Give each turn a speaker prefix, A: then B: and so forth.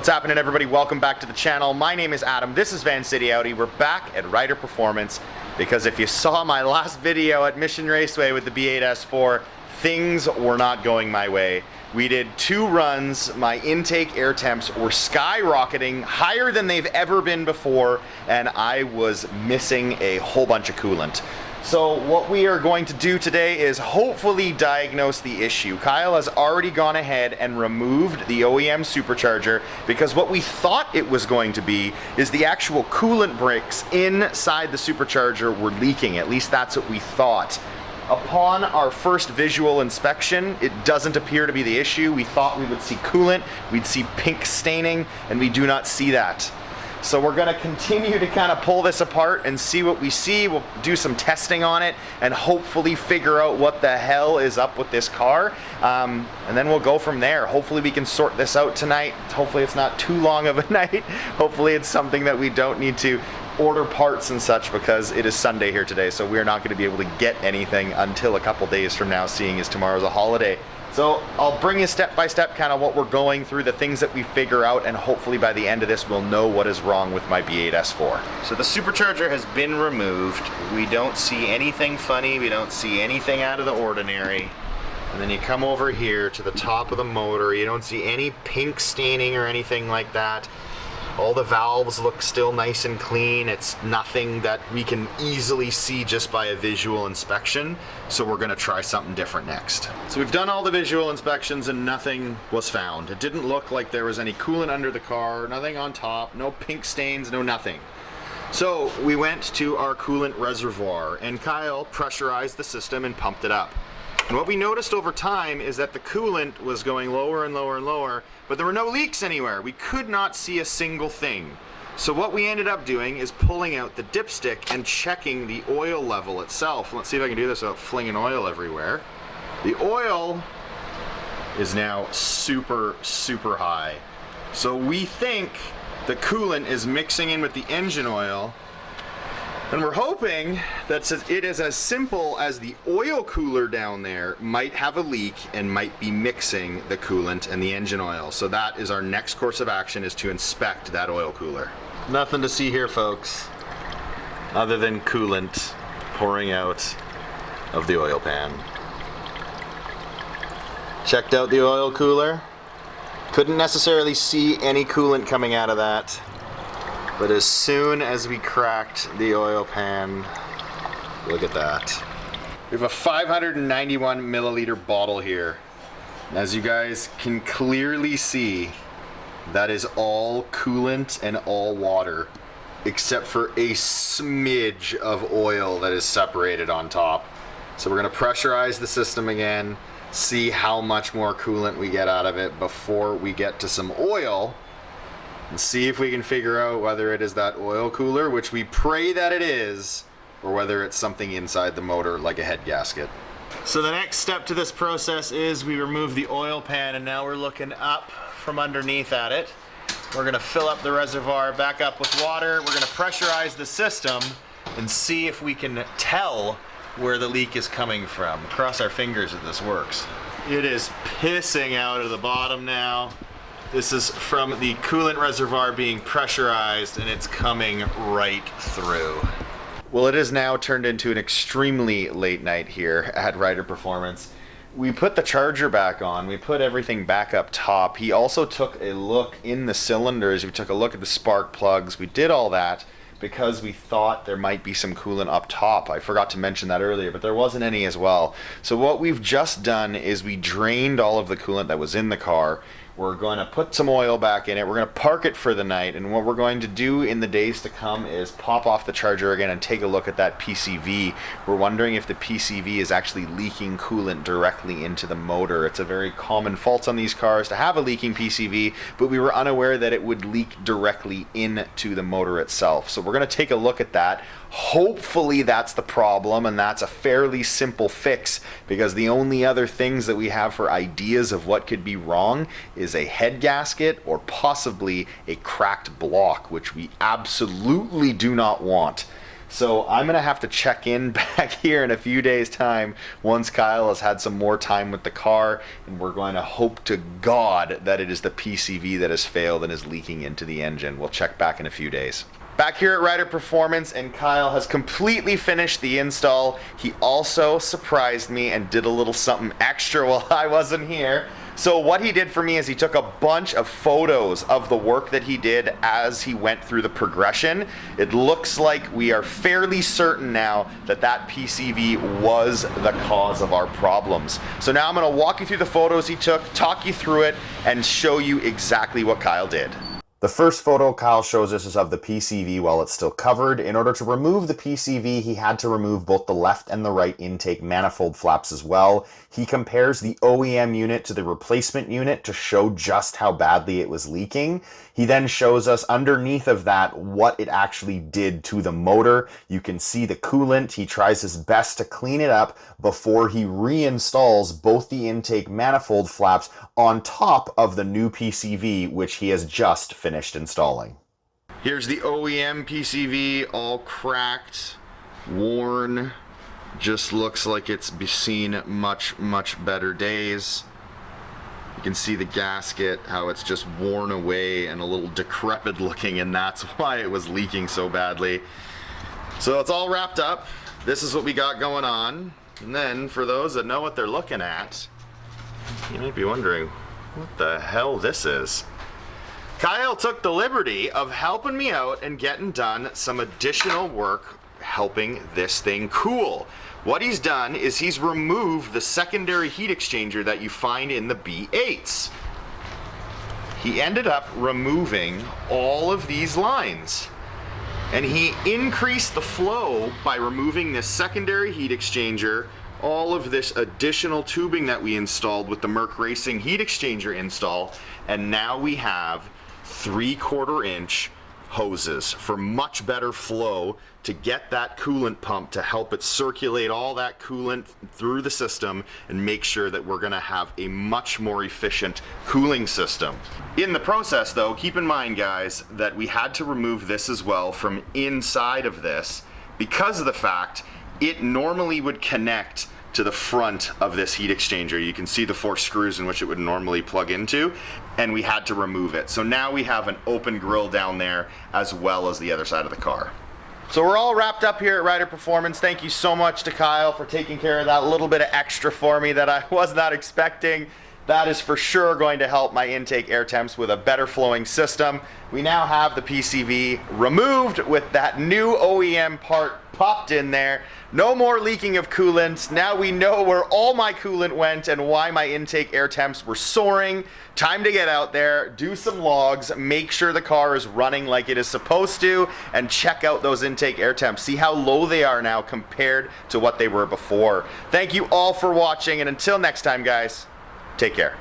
A: What's happening, everybody? Welcome back to the channel. My name is Adam. This is Vancity Audi. We're back at Reiter Performance because if you saw my last video at Mission Raceway with the B8S4, things were not going my way. We did 2 runs. My intake air temps were skyrocketing higher than they've ever been before, and I was missing a whole bunch of coolant. So what we are going to do today is hopefully diagnose the issue. Kyle has already gone ahead and removed the OEM supercharger because what we thought it was going to be is the actual coolant bricks inside the supercharger were leaking. At least that's what we thought. Upon our first visual inspection, it doesn't appear to be the issue. We thought we would see coolant, we'd see pink staining, and we do not see that. So we're gonna continue to kind of pull this apart and see what we see. We'll do some testing on it and hopefully figure out what the hell is up with this car. And then we'll go from there. Hopefully we can sort this out tonight. Hopefully it's not too long of a night. Hopefully it's something that we don't need to order parts and such because it is Sunday here today. So we're not gonna be able to get anything until a couple days from now, seeing as tomorrow's a holiday. So I'll bring you step by step kind of what we're going through, the things that we figure out, and hopefully by the end of this we'll know what is wrong with my B8S4. So the supercharger has been removed. We don't see anything funny, we don't see anything out of the ordinary. And then you come over here to the top of the motor, you don't see any pink staining or anything like that. All the valves look still nice and clean. It's nothing that we can easily see just by a visual inspection. So we're gonna try something different next. So we've done all the visual inspections and nothing was found. It didn't look like there was any coolant under the car, nothing on top, no pink stains, no nothing. So we went to our coolant reservoir and Kyle pressurized the system and pumped it up. And what we noticed over time is that the coolant was going lower and lower and lower, but there were no leaks anywhere. We could not see a single thing. So what we ended up doing is pulling out the dipstick and checking the oil level itself. Let's see if I can do this without flinging oil everywhere. The oil is now super, super high. So we think the coolant is mixing in with the engine oil. And we're hoping that it is as simple as the oil cooler down there might have a leak and might be mixing the coolant and the engine oil. So that is our next course of action, is to inspect that oil cooler. Nothing to see here, folks, other than coolant pouring out of the oil pan. Checked out the oil cooler. Couldn't necessarily see any coolant coming out of that. But as soon as we cracked the oil pan, look at that. We have a 591 milliliter bottle here. As you guys can clearly see, that is all coolant and all water, except for a smidge of oil that is separated on top. So we're gonna pressurize the system again, see how much more coolant we get out of it before we get to some oil, and see if we can figure out whether it is that oil cooler, which we pray that it is, or whether it's something inside the motor like a head gasket. So the next step to this process is we remove the oil pan, and now we're looking up from underneath at it. We're gonna fill up the reservoir back up with water. We're gonna pressurize the system and see if we can tell where the leak is coming from. Cross our fingers that this works. It is pissing out of the bottom now. This is from the coolant reservoir being pressurized, and it's coming right through. Well, it has now turned into an extremely late night here at Reiter Performance. We put the charger back on, we put everything back up top. He also took a look in the cylinders, we took a look at the spark plugs, we did all that because we thought there might be some coolant up top. I forgot to mention that earlier, but there wasn't any as well. So what we've just done is we drained all of the coolant that was in the car. We're going to put some oil back in it. We're going to park it for the night, and what we're going to do in the days to come is pop off the charger again and take a look at that PCV. We're wondering if the PCV is actually leaking coolant directly into the motor. It's a very common fault on these cars to have a leaking PCV, but we were unaware that it would leak directly into the motor itself. So we're going to take a look at that. Hopefully that's the problem, and that's a fairly simple fix, because the only other things that we have for ideas of what could be wrong is a head gasket or possibly a cracked block, which we absolutely do not want. So I'm gonna have to check in back here in a few days time once Kyle has had some more time with the car, and we're going to hope to God that it is the PCV that has failed and is leaking into the engine. We'll check back in a few days. Back here at Reiter Performance, and Kyle has completely finished the install. He also surprised me and did a little something extra while I wasn't here. So what he did for me is he took a bunch of photos of the work that he did as he went through the progression. It looks like we are fairly certain now that that PCV was the cause of our problems. So now I'm going to walk you through the photos he took, talk you through it, and show you exactly what Kyle did. The first photo Kyle shows us is of the PCV while it's still covered. In order to remove the PCV, he had to remove both the left and the right intake manifold flaps as well. He compares the OEM unit to the replacement unit to show just how badly it was leaking. He then shows us underneath of that what it actually did to the motor. You can see the coolant. He tries his best to clean it up before he reinstalls both the intake manifold flaps on top of the new PCV, which he has just finished installing. Here's the OEM PCV, all cracked, worn, just looks like it's seen much better days. You can see the gasket, how it's just worn away and a little decrepit looking, and that's why it was leaking so badly. So it's all wrapped up. This is what we got going on. And then for those that know what they're looking at, you might be wondering what the hell this is. Kyle took the liberty of helping me out and getting done some additional work helping this thing cool. What he's done is he's removed the secondary heat exchanger that you find in the B8s. He ended up removing all of these lines, and he increased the flow by removing this secondary heat exchanger, all of this additional tubing that we installed with the Merc Racing heat exchanger install, and now we have 3/4 inch hoses for much better flow to get that coolant pump to help it circulate all that coolant through the system and make sure that we're going to have a much more efficient cooling system. In the process though, keep in mind guys that we had to remove this as well from inside of this because of the fact it normally would connect to the front of this heat exchanger. You can see the 4 screws in which it would normally plug into, and we had to remove it. So now we have an open grill down there as well as the other side of the car. So we're all wrapped up here at Reiter Performance. Thank you so much to Kyle for taking care of that little bit of extra for me that I was not expecting. That is for sure going to help my intake air temps with a better flowing system. We now have the PCV removed with that new OEM part popped in there. No more leaking of coolant. Now we know where all my coolant went and why my intake air temps were soaring. Time to get out there, do some logs, make sure the car is running like it is supposed to, and check out those intake air temps. See how low they are now compared to what they were before. Thank you all for watching, and until next time guys, take care.